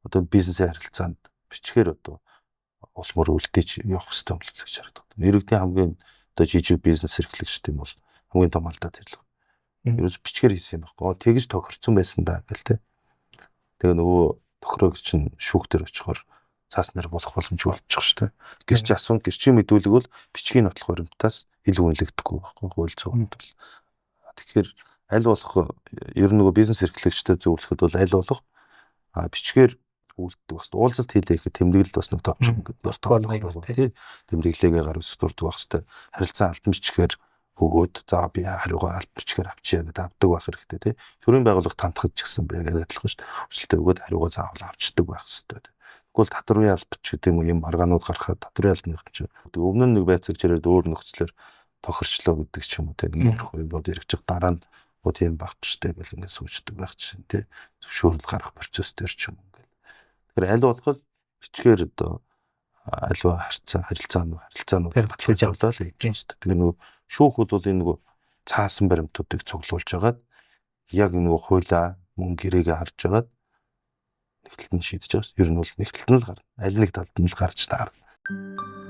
одоо бизнесийн харилцаанд бичгээр одоо улс мөр үлдээж явах хэрэгтэй юм л гэж харагдав. Иргэдийн хамгийн одоо жижиг бизнес эрхлэгчд юм бол хамгийн том алдаа тэр л. Ерөөс бичгээр хийсэн юм байхгүй. Тэгж тохирцсон байсан да гэл те. Тэгээ нөгөө тохирогч чинь шүүхтэр очихоор цааснаар болох боломжгүй болчих шүү дээ. Гэрч асуун гэрчийн мэдүүлэг бол бичгийн нотлох баримтаас илүү үнэлэгдэхгүй байхгүй хууль зүйн бол. Тэгэхээр аль болох ер нь нөгөө бизнес эрхлэгчтэй зөвлөхөд бол аль болох бичгээр үлддэг бас уулзалт хийлээ гэхэд тэмдэглэл бас нэг товчхон гэдэг протокол тий тэмдэглээгээ гар үсэг дурдаг байх хэвээр харилцан албан бичгээр өгөөд за би хариугаа албан бичгээр авчия гэдэг авдаг байх хэрэгтэй тий төрийн байгууллага тантахд ч гэсэн яг адилхан шүү дээ өсөлтөө өгөөд хариугаа заавал авчдаг байх хэрэгтэй. Тэгвэл татврын албач гэдэг юм маргаанууд гарахад татврын албаны чинь өмнө нь нэг байцаагч ирээд өөр нөхцлөөр тохирчлоо гэдэг ч юм уу тий нэг юм ирэх дараа нь тийм багтчтай гэл ингээд суучдаг байх чинь тий зөвшөөрөл гарах процесс дээр ч юм ингээд. Тэгэхээр аль болох бичгээр одоо альва харилцаанууд баталгаж авлаа л гэж байна шүү дээ. Тэгээ нөгөө шүүхүүд бол энэ нөгөө цаасан баримтуудыг цуглуулж агаад яг нөгөө хуулаа мөн гэрээгээ харж агаад нэгтлэн шийдэж байгаа шүү. Ер нь бол нэгтлэн л гарна. Аль нэг талд нь л гарч таарна.